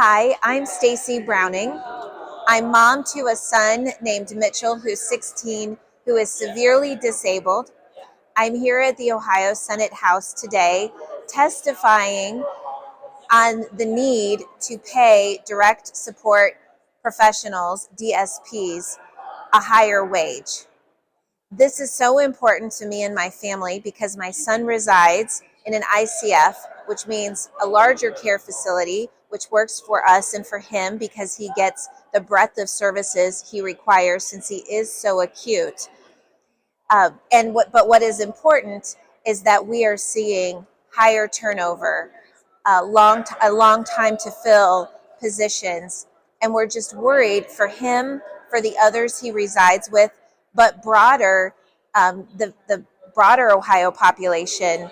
Hi, I'm Stacy Browning. I'm mom to a son named Mitchell who's 16, who is severely disabled. I'm here at the Ohio Senate House today testifying on the need to pay direct support professionals, DSPs, a higher wage. This is so important to me and my family because my son resides in an ICF, which means a larger care facility, which works for us and for him because he gets the breadth of services he requires since he is so acute. But what is important is that we are seeing higher turnover, a long time to fill positions, and we're just worried for him, for the others he resides with, but broader, the broader Ohio population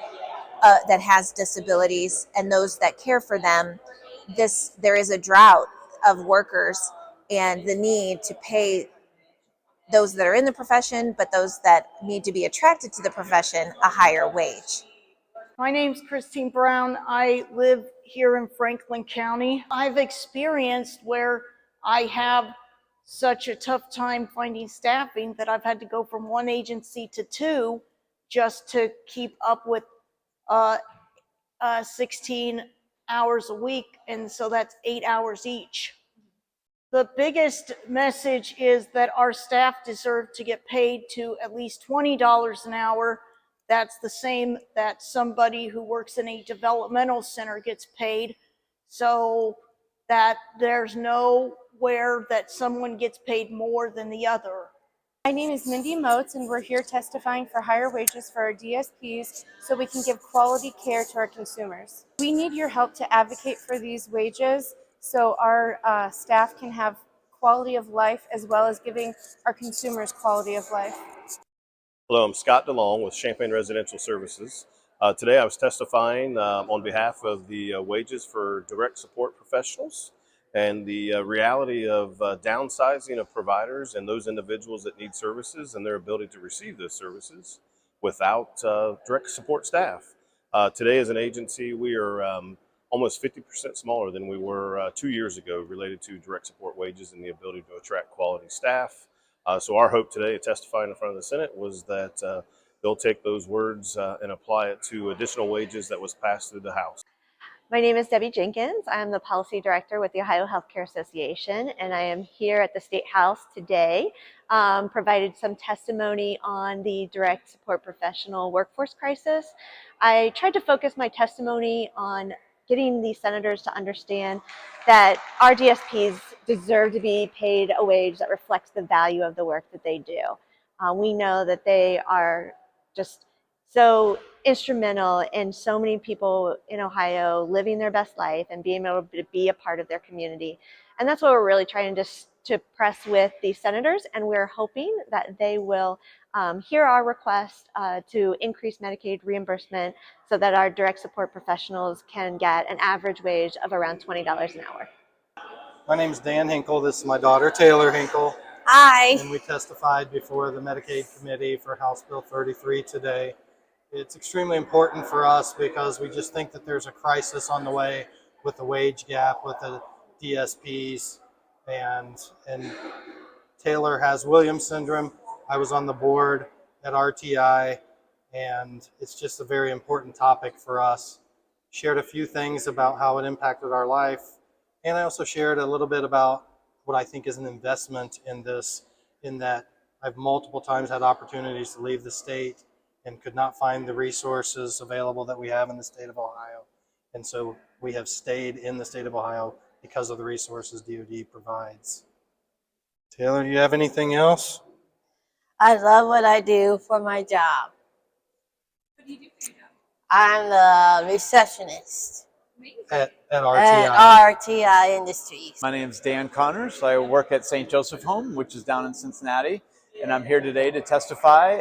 that has disabilities and those that care for them. There is a drought of workers and the need to pay those that are in the profession, but those that need to be attracted to the profession, a higher wage. My name's Christine Brown. I live here in Franklin County. I've experienced where I have such a tough time finding staffing that I've had to go from one agency to two just to keep up with 16 hours a week, and so that's 8 hours each. The biggest message is that our staff deserve to get paid to at least $20 an hour. That's the same that somebody who works in a developmental center gets paid, so that there's nowhere that someone gets paid more than the other. My name is Mindy Motes, and we're here testifying for higher wages for our DSPs so we can give quality care to our consumers. We need your help to advocate for these wages so our staff can have quality of life as well as giving our consumers quality of life. Hello, I'm Scott DeLong with Champaign Residential Services. Today I was testifying on behalf of the wages for direct support professionals and the reality of downsizing of providers and those individuals that need services and their ability to receive those services without direct support staff. Today as an agency, we are almost 50% smaller than we were 2 years ago related to direct support wages and the ability to attract quality staff. So our hope today, testifying in front of the Senate, was that they'll take those words and apply it to additional wages that was passed through the House. My name is Debbie Jenkins. I am the Policy Director with the Ohio Healthcare Association, and I am here at the State House today, provided some testimony on the direct support professional workforce crisis. I tried to focus my testimony on getting the senators to understand that our DSPs deserve to be paid a wage that reflects the value of the work that they do. We know that they are just so instrumental in so many people in Ohio living their best life and being able to be a part of their community. And that's what we're really trying to press with the senators, and we're hoping that they will hear our request to increase Medicaid reimbursement so that our direct support professionals can get an average wage of around $20 an hour. My name is Dan Hinkle. This is my daughter, Taylor Hinkle. Hi. And we testified before the Medicaid Committee for House Bill 33 today. It's extremely important for us because we just think that there's a crisis on the way with the wage gap with the DSPs, and Taylor has Williams syndrome. I was on the board at RTI, and it's just a very important topic for us. Shared a few things about how it impacted our life, and I also shared a little bit about what I think is an investment in this, in that I've multiple times had opportunities to leave the state and could not find the resources available that we have in the state of Ohio. And so we have stayed in the state of Ohio because of the resources DoD provides. Taylor, do you have anything else? I love what I do for my job. What do you do for your job? I'm the receptionist At at RTI. RTI Industries. My name is Dan Connors. I work at St. Joseph Home, which is down in Cincinnati, and I'm here today to testify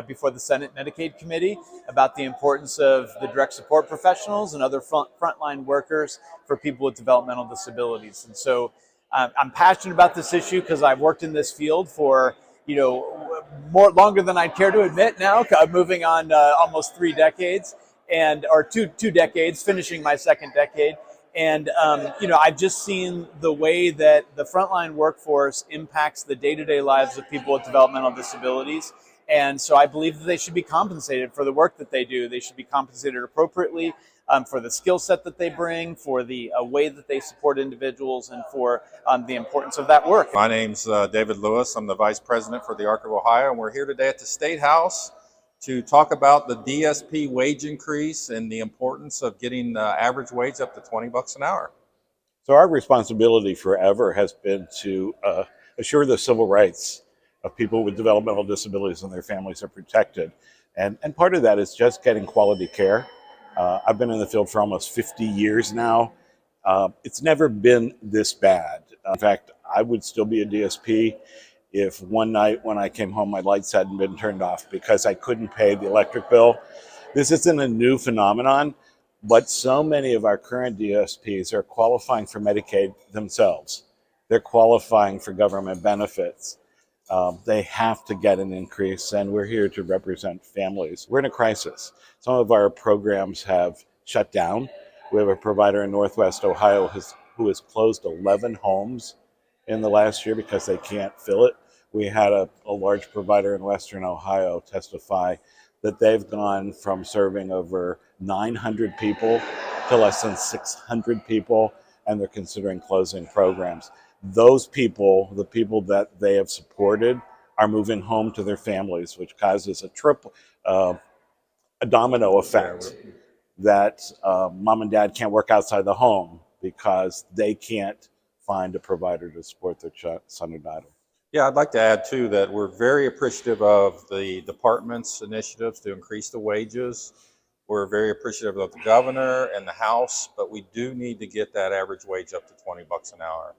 before the Senate Medicaid Committee about the importance of the direct support professionals and other frontline workers for people with developmental disabilities. And so I'm passionate about this issue because I've worked in this field for longer than I'd care to admit now, moving on almost 3 decades, or two decades, finishing my second decade. And I've just seen the way that the frontline workforce impacts the day-to-day lives of people with developmental disabilities. And so I believe that they should be compensated for the work that they do. They should be compensated appropriately for the skill set that they bring, for the way that they support individuals, and for the importance of that work. My name's David Lewis. I'm the Vice President for the Arc of Ohio, and we're here today at the State House to talk about the DSP wage increase and the importance of getting the average wage up to $20 an hour. So our responsibility forever has been to assure the civil rights of people with developmental disabilities and their families are protected. And part of that is just getting quality care. I've been in the field for almost 50 years now. It's never been this bad. In fact, I would still be a DSP if one night when I came home, my lights hadn't been turned off because I couldn't pay the electric bill. This isn't a new phenomenon, but so many of our current DSPs are qualifying for Medicaid themselves. They're qualifying for government benefits. They have to get an increase, and we're here to represent families. We're in a crisis. Some of our programs have shut down. We have a provider in Northwest Ohio who has closed 11 homes in the last year because they can't fill it. We had a large provider in Western Ohio testify that they've gone from serving over 900 people to less than 600 people, and they're considering closing programs. Those people, the people that they have supported, are moving home to their families, which causes a domino effect that mom and dad can't work outside the home because they can't find a provider to support their son or daughter. Yeah, I'd like to add too that we're very appreciative of the department's initiatives to increase the wages. We're very appreciative of the governor and the House, but we do need to get that average wage up to $20 an hour.